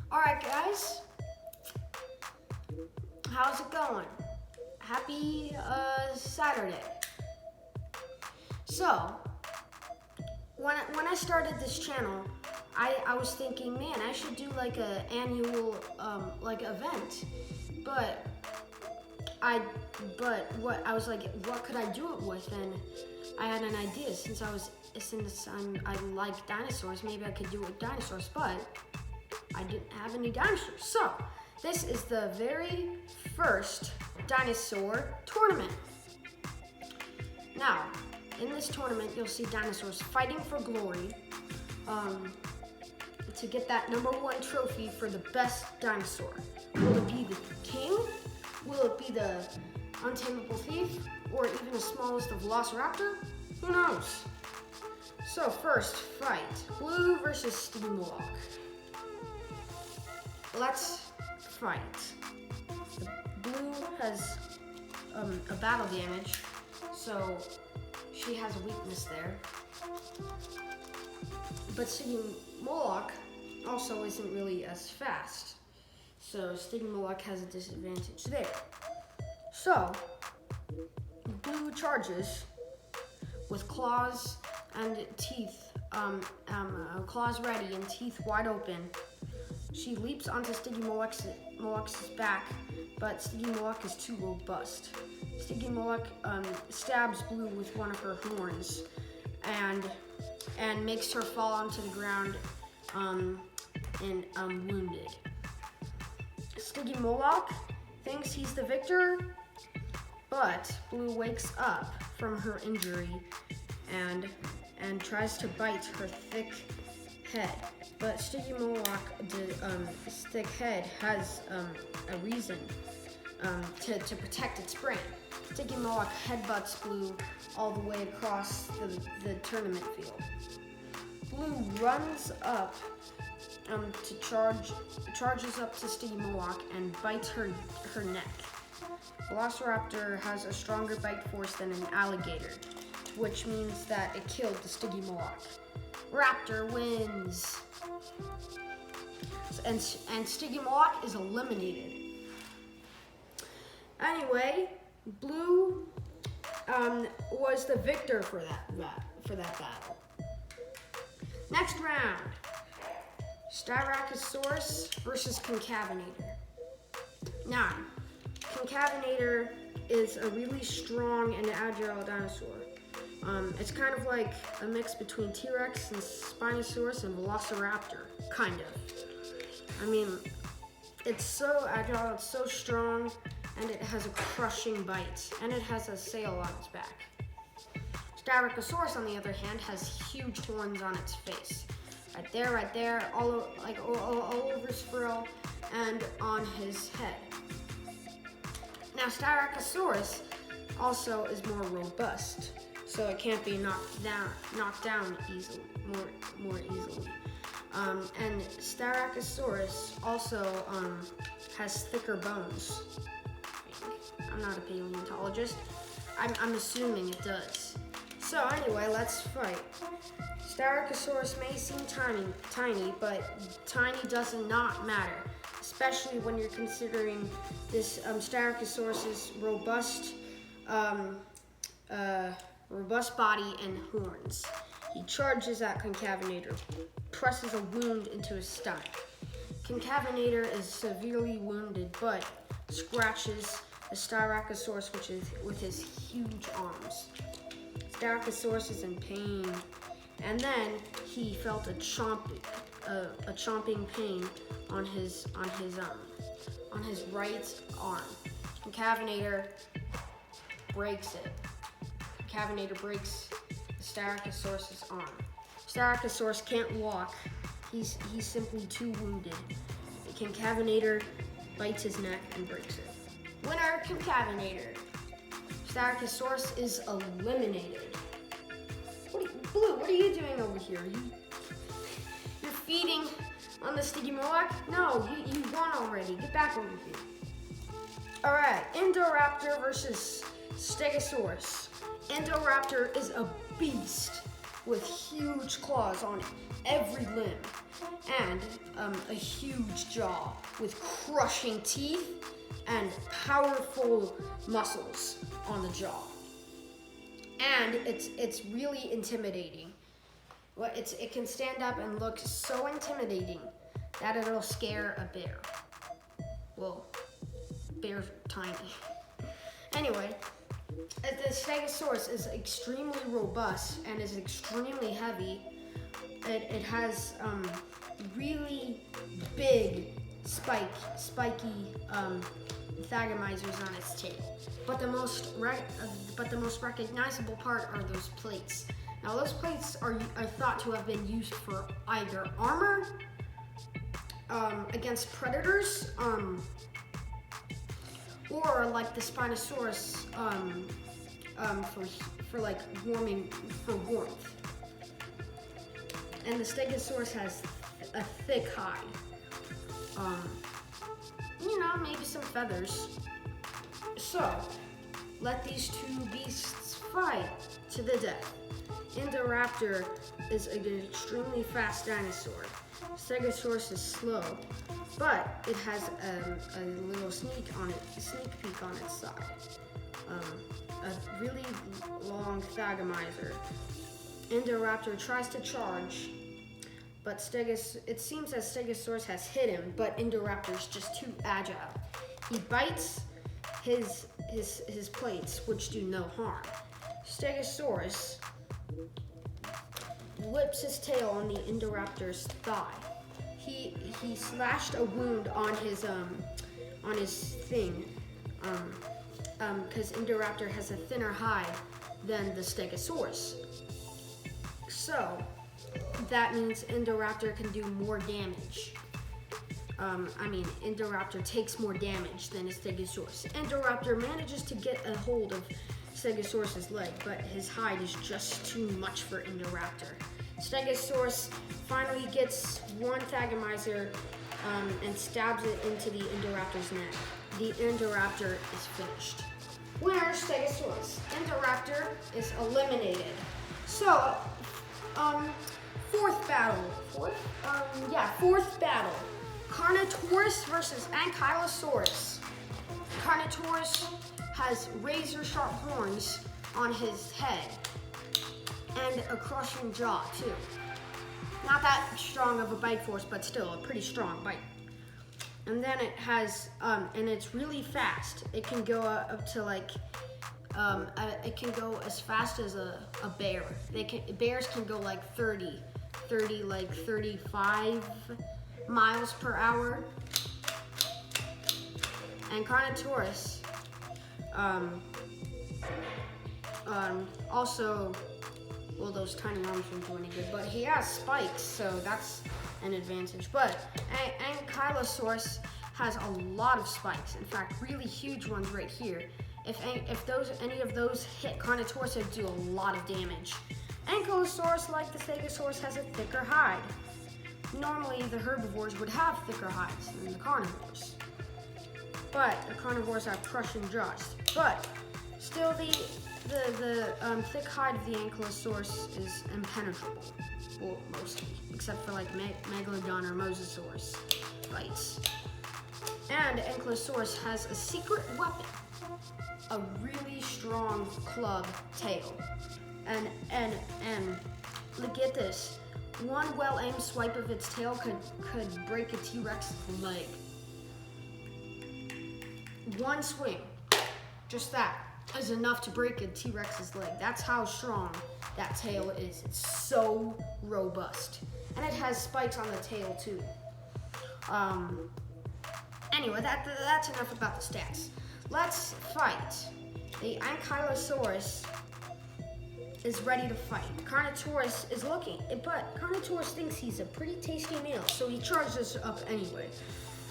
Alright guys, how's it going? Happy Saturday. So, when I started this channel, I was thinking, man, I should do like a annual event. But what I was like, what could I do it with? And I had an idea since I like dinosaurs, maybe I could do it with dinosaurs, but I didn't have any dinosaurs. So this is the very first dinosaur tournament. Now, in this tournament, you'll see dinosaurs fighting for glory to get that #1 trophy for the best dinosaur. Will it be the king? Will it be the untamable thief? Or even the smallest of velociraptor? Who knows? So first fight, Blue versus Stegosaurus. Let's fight. Blue has a battle damage, so she has a weakness there. But Stegosaurus also isn't really as fast, so Stegosaurus has a disadvantage there. So Blue charges with claws and teeth, claws ready and teeth wide open. She leaps onto Stegosaurus's back, but Stegosaurus is too robust. Stegosaurus stabs Blue with one of her horns and makes her fall onto the ground and wounded. Stegosaurus thinks he's the victor, but Blue wakes up from her injury and tries to bite her thick head. But Stegosaurus' thick head has a reason to protect its brain. Stegosaurus headbutts Blue all the way across the tournament field. Blue runs up charges up to Stegosaurus and bites her neck. Velociraptor has a stronger bite force than an alligator, which means that it killed the Stegosaurus. Raptor wins. And Stegosaurus is eliminated. Anyway, Blue was the victor for that battle. Next round, Styracosaurus versus Concavenator. Now, Concavenator is a really strong and agile dinosaur. It's kind of like a mix between T-Rex and Spinosaurus and Velociraptor, kind of. I mean, it's so agile, it's so strong, and it has a crushing bite, and it has a sail on its back. Styracosaurus, on the other hand, has huge horns on its face. Right there, all over his frill, and on his head. Now, Styracosaurus also is more robust, so it can't be knocked down easily, more easily. And Styracosaurus also has thicker bones. I'm not a paleontologist. I'm assuming it does. So anyway, let's fight. Styracosaurus may seem tiny, but tiny does not matter, especially when you're considering this Styracosaurus's robust body and horns. He charges at Concavenator, presses a wound into his stomach. Concavenator is severely wounded, but scratches the Styracosaurus with his huge arms. Styracosaurus is in pain, and then he felt a chomping pain on his right arm. Concavenator breaks it. Concavenator breaks the Styracosaurus' arm. Styracosaurus can't walk. He's simply too wounded. The Concavenator bites his neck and breaks it. Winner, Concavenator. Styracosaurus is eliminated. Blue, what are you doing over here? You're feeding on the Stegosaurus? No, you won already. Get back over here. Alright, Indoraptor versus Stegosaurus. Indoraptor is a beast with huge claws on every limb. and a huge jaw with crushing teeth and powerful muscles on the jaw. And it's really intimidating. Well, it can stand up and look so intimidating that it'll scare a bear. Well, bears are tiny. Anyway, the Stegosaurus is extremely robust and is extremely heavy. It has really big, spiky thagomizers on its tail. But the most recognizable part are those plates. Now, those plates are thought to have been used for either armor against predators, or like the Spinosaurus for like warmth. And the Stegosaurus has a thick hide. Maybe some feathers. So, let these two beasts fight to the death. Indoraptor is an extremely fast dinosaur. Stegosaurus is slow, but it has a little sneak peek on its side. A really long thagomizer. Indoraptor tries to charge, but it seems that Stegosaurus has hit him, but Indoraptor is just too agile. He bites his plates, which do no harm. Stegosaurus whips his tail on the Indoraptor's thigh. He slashed a wound on his thing, because Indoraptor has a thinner hide than the Stegosaurus. So that means Indoraptor can do more damage. Indoraptor takes more damage than a Stegosaurus. Indoraptor manages to get a hold of Stegosaurus's leg, but his hide is just too much for Indoraptor. Stegosaurus finally gets one thagomizer and stabs it into the Indoraptor's neck. The Indoraptor is finished. Winner, Stegosaurus. Indoraptor is eliminated. So, fourth battle. Fourth battle. Carnotaurus versus Ankylosaurus. Carnotaurus has razor-sharp horns on his head and a crushing jaw too. Not that strong of a bite force, but still a pretty strong bite. And then it has, and it's really fast. It can go up to like, it can go as fast as a bear. Bears can go like 35 miles per hour. And Carnotaurus, also, well, those tiny arms won't do any good, but he has spikes, so that's an advantage. But Ankylosaurus has a lot of spikes. In fact, really huge ones right here. If any of those hit Carnotaurus, it would do a lot of damage. Ankylosaurus, like the Stegosaurus, has a thicker hide. Normally, the herbivores would have thicker hides than the carnivores. But the carnivores have crushing jaws. But still, the thick hide of the Ankylosaurus is impenetrable. Well, mostly, except for like Megalodon or Mosasaurus bites. And Ankylosaurus has a secret weapon, a really strong club tail. And look at this. One well-aimed swipe of its tail could break a T-Rex's leg. One swing, just that, is enough to break a T-Rex's leg. That's how strong that tail is. It's so robust. And it has spikes on the tail too. Anyway, that's enough about the stats. Let's fight. The Ankylosaurus is ready to fight. Carnotaurus is looking, but Carnotaurus thinks he's a pretty tasty meal, so he charges up anyway.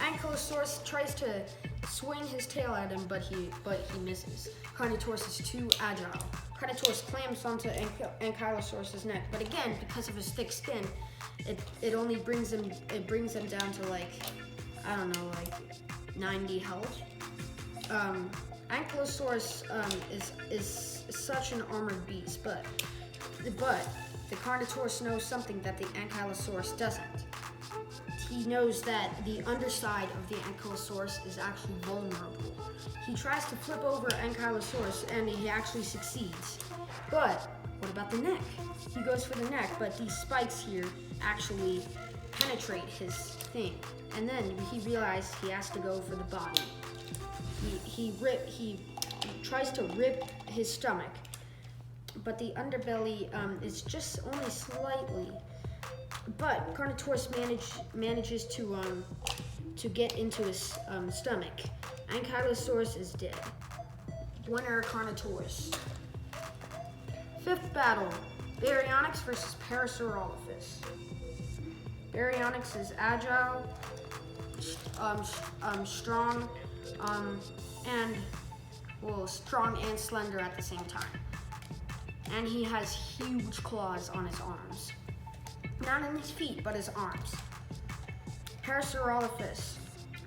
Ankylosaurus tries to swing his tail at him, but he misses. Carnotaurus is too agile. Carnotaurus clamps onto Ankylosaurus's neck, but again, because of his thick skin, it only brings him down to like, I don't know, like 90 health. Ankylosaurus is such an armored beast, but the Carnotaurus knows something that the Ankylosaurus doesn't. he knows that the underside of the Ankylosaurus is actually vulnerable. He tries to flip over Ankylosaurus and he actually succeeds. But what about the neck? He goes for the neck, but these spikes here actually penetrate his thing. And then he realized he has to go for the body. He tries to rip his stomach, but the underbelly is just only slightly. But Carnotaurus manages to get into his stomach. Ankylosaurus is dead. Winner Carnotaurus. Fifth battle: Baryonyx versus Parasaurolophus. Baryonyx is agile, strong, strong and slender at the same time. And he has huge claws on his arms. Not on his feet, but his arms. Parasaurolophus,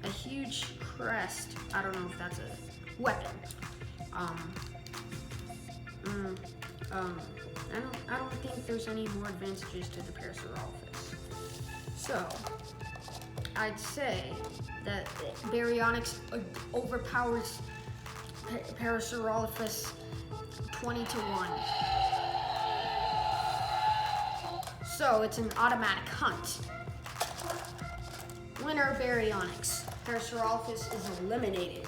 a huge crest. I don't know if that's a weapon. I don't think there's any more advantages to the Parasaurolophus. So, I'd say that Baryonyx overpowers Parasaurolophus 20-1. So it's an automatic hunt. Winner Baryonyx. Parasaurolophus is eliminated.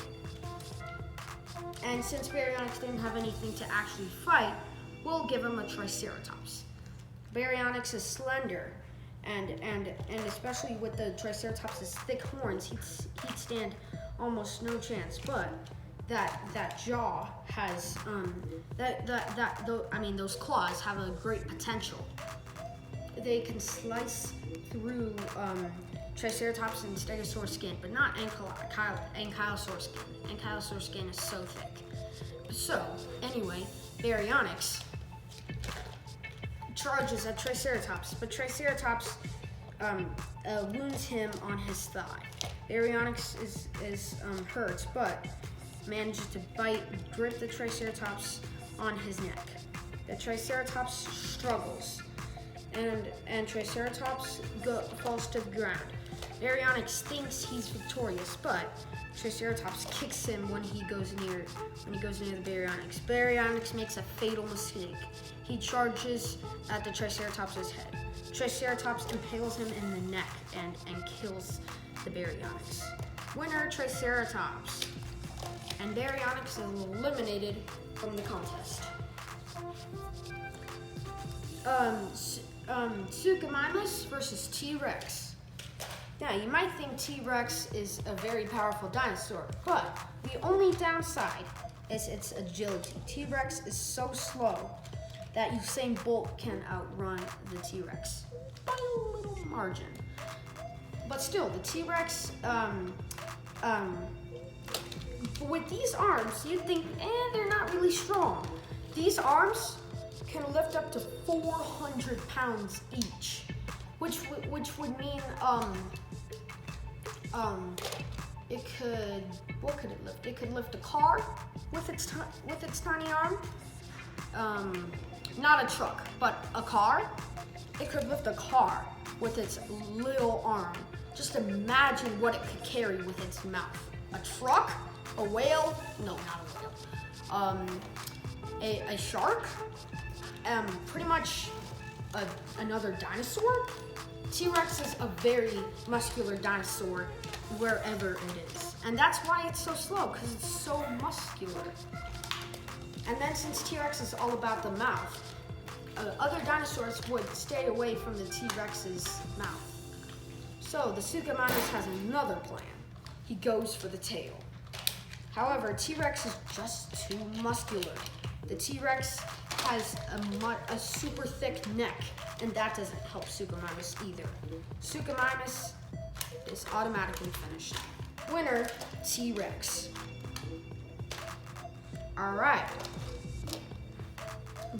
And since Baryonyx didn't have anything to actually fight, we'll give him a Triceratops. Baryonyx is slender, and especially with the Triceratops' thick horns, he'd stand almost no chance. But that jaw has those claws have a great potential. They can slice through Triceratops and Stegosaurus skin, but not Ankylosaurus skin. Ankylosaurus skin is so thick. So, anyway, Baryonyx charges at Triceratops, but Triceratops wounds him on his thigh. Baryonyx is hurt, but manages to grip the Triceratops on his neck. The Triceratops struggles, and Triceratops falls to the ground. Baryonyx thinks he's victorious, but Triceratops kicks him when he goes near the Baryonyx. Baryonyx makes a fatal mistake. He charges at the Triceratops' head. Triceratops impales him in the neck and kills the Baryonyx. Winner Triceratops. And Baryonyx is eliminated from the contest. Suchomimus versus T-Rex. Now, you might think T-Rex is a very powerful dinosaur, but the only downside is its agility. T-Rex is so slow that Usain Bolt can outrun the T-Rex by a little margin. But still, the T-Rex, with these arms, you'd think, they're not really strong. These arms can lift up to 400 pounds each, which would mean, what could it lift? It could lift a car with its tiny arm. Not a truck, but a car. It could lift a car with its little arm. Just imagine what it could carry with its mouth. A truck? A whale? No, not a whale. A shark? Pretty much another dinosaur? T-Rex is a very muscular dinosaur wherever it is. And that's why it's so slow, because it's so muscular. And then since T-Rex is all about the mouth, other dinosaurs would stay away from the T-Rex's mouth. So the Suchomimus has another plan. He goes for the tail. However, T-Rex is just too muscular. The T-Rex has a super thick neck, and that doesn't help Suchomimus either. Suchomimus is automatically finished. Winner, T-Rex. All right.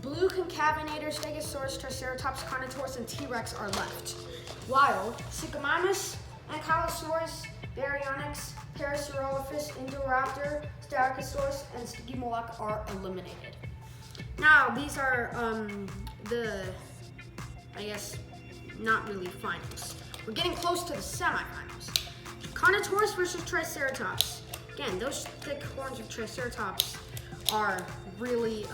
Blue Concavenator, Stegosaurus, Triceratops, Carnotaurus, and T-Rex are left, while Suchomimus, Ankylosaurus, Baryonyx, Parasaurolophus, Indoraptor, Styracosaurus, and Stygimoloch are eliminated. Now, these are I guess, not really finals. We're getting close to the semifinals. Carnotaurus versus Triceratops. Again, those thick horns of Triceratops are really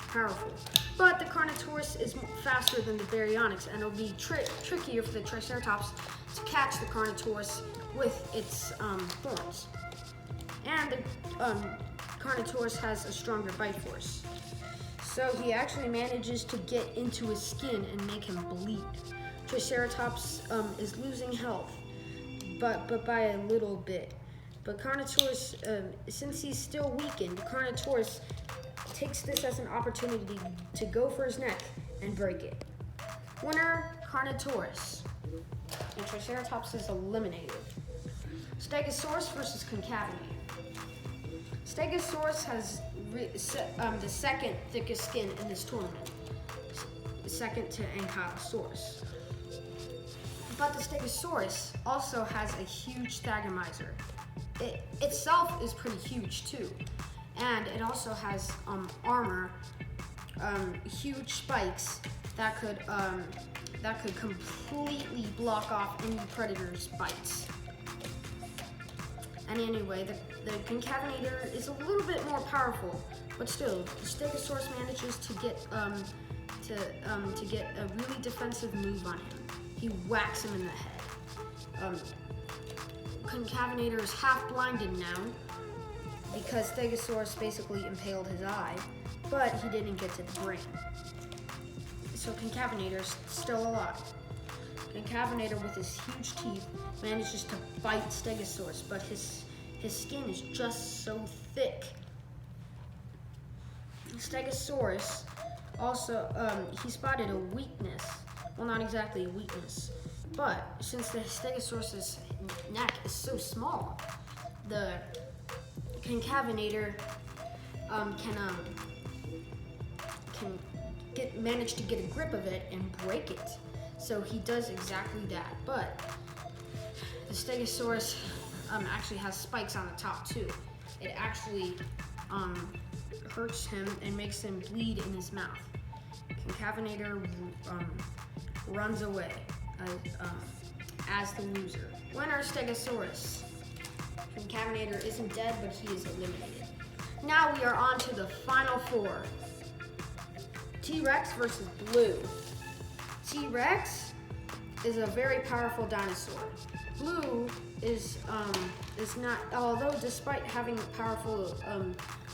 powerful. But the Carnotaurus is faster than the Baryonyx, and it'll be trickier for the Triceratops to catch the Carnotaurus with its horns. And the Carnotaurus has a stronger bite force. So he actually manages to get into his skin and make him bleed. Triceratops is losing health, but by a little bit. But Carnotaurus, since he's still weakened, Carnotaurus takes this as an opportunity to go for his neck and break it. Winner, Carnotaurus. And Triceratops is eliminated. Stegosaurus versus Concavenator. Stegosaurus has the second thickest skin in this tournament, second to Ankylosaurus. But the Stegosaurus also has a huge Thagomizer. It itself is pretty huge too, and it also has armor, huge spikes that could completely block off any predator's bites. And anyway, the Concavenator is a little bit more powerful, but still, the Stegosaurus manages to get a really defensive move on him. He whacks him in the head. Concavenator is half blinded now because Stegosaurus basically impaled his eye, but he didn't get to the brain. So Concavenator's still alive. Concavenator, with his huge teeth, manages to bite Stegosaurus, but his skin is just so thick. Stegosaurus also, he spotted a weakness. Well, not exactly a weakness, but since the Stegosaurus's neck is so small, the Concavenator can manage to get a grip of it and break it. So he does exactly that. But the Stegosaurus actually has spikes on the top too. It actually hurts him and makes him bleed in his mouth. Concavenator runs away as the loser. Winner, Stegosaurus. Concavenator isn't dead, but he is eliminated. Now we are on to the final four. T-Rex versus Blue. T-Rex is a very powerful dinosaur. Blue is not, although despite having powerful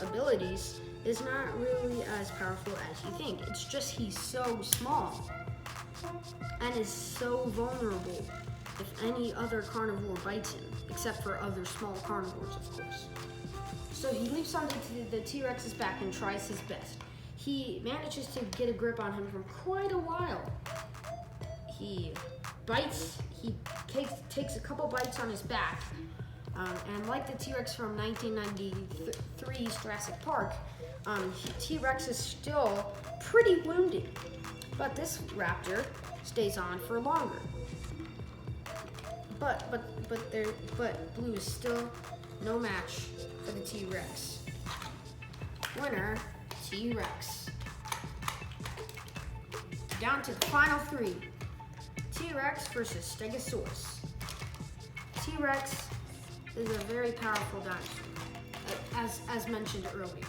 abilities, is not really as powerful as you think. It's just he's so small and is so vulnerable if any other carnivore bites him, except for other small carnivores, of course. So he leaps onto the T-Rex's back and tries his best. He manages to get a grip on him for quite a while. He bites, he takes a couple bites on his back, and like the T-Rex from 1993's Jurassic Park, T-Rex is still pretty wounded, but this raptor stays on for longer. But Blue is still no match for the T-Rex. Winner, T-Rex. Down to the final three. T-Rex versus Stegosaurus. T-Rex is a very powerful dinosaur, as mentioned earlier.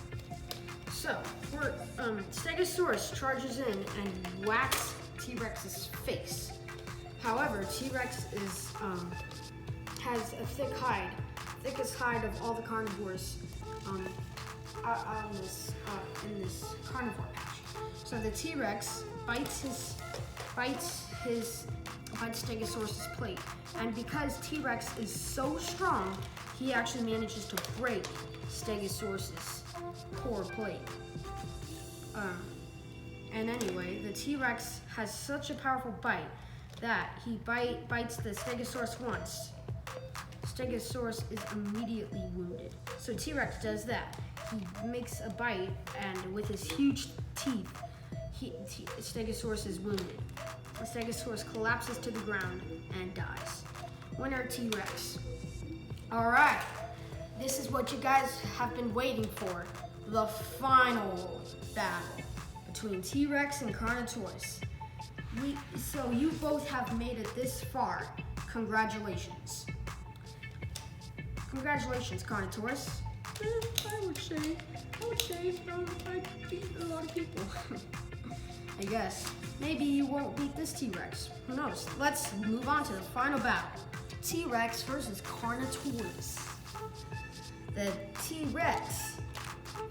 So, Stegosaurus charges in and whacks T-Rex's face. However, T-Rex has a thick hide, thickest hide of all the carnivores in this carnivore patch. So the T-Rex bites Stegosaurus's plate, and because T-Rex is so strong, he actually manages to break Stegosaurus's core plate. And anyway, the T-Rex has such a powerful bite that he bites the Stegosaurus once. Stegosaurus is immediately wounded. So T-Rex does that. He makes a bite, and with his huge teeth, Stegosaurus is wounded. The Stegosaurus collapses to the ground and dies. Winner, T-Rex. All right, this is what you guys have been waiting for. The final battle between T-Rex and Carnotaurus. So you both have made it this far. Congratulations. Congratulations, Carnotaurus. I would say, I beat a lot of people. I guess. Maybe you won't beat this T-Rex. Who knows? Let's move on to the final battle. T-Rex versus Carnotaurus. The T-Rex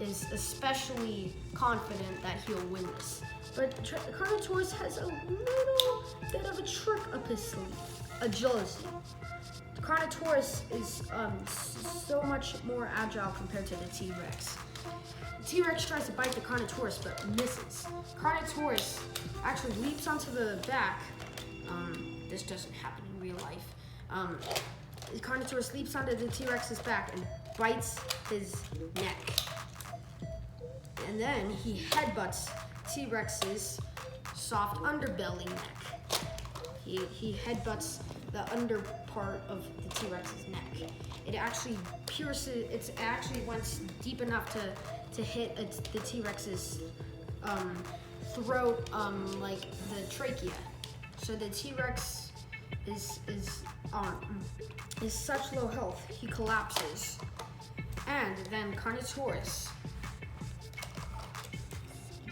is especially confident that he'll win this. But Carnotaurus has a little bit of a trick up his sleeve. Agility. Carnotaurus is so much more agile compared to the T-Rex. The T-Rex tries to bite the Carnotaurus but misses. Carnotaurus actually leaps onto the back. This doesn't happen in real life. Carnotaurus leaps onto the T-Rex's back and bites his neck. And then he headbutts T-Rex's soft underbelly neck. He headbutts the under part of the T-Rex's neck. It actually pierces, it actually went deep enough to hit the T-Rex's throat, like the trachea. So the T-Rex is such low health, he collapses. And then Carnotaurus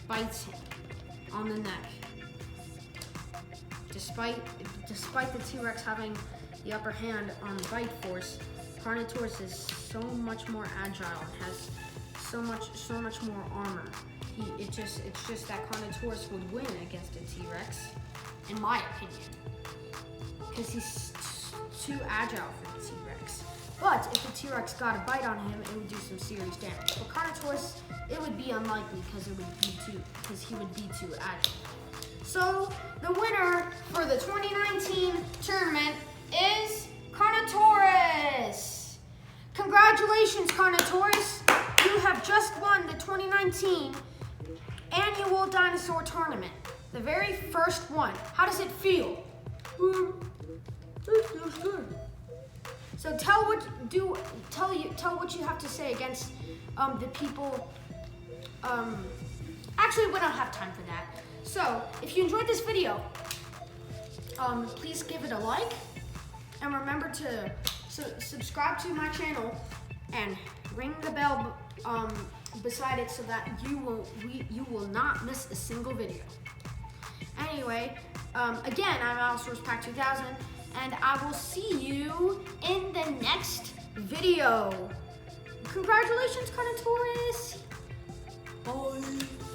bites him on the neck. Despite the T-Rex having the upper hand on bite force, Carnotaurus is so much more agile and has so much more armor. It's just that Carnotaurus would win against a T-Rex, in my opinion, because he's too agile for the T-Rex. But if the T-Rex got a bite on him, it would do some serious damage. For Carnotaurus, it would be unlikely because he would be too agile. So the winner for the 2019 tournament is Carnotaurus. Congratulations, Carnotaurus. You have just won the 2019 annual dinosaur tournament, the very first one. How does it feel? It feels good. So tell what you have to say against the people. Actually, we don't have time for that. So if you enjoyed this video, please give it a like, and remember to subscribe to my channel and ring the bell beside it so that you will not miss a single video. Anyway, again, I'm Allosaurus Pack 2000, and I will see you in the next video. Congratulations, Carnotaurus. Bye.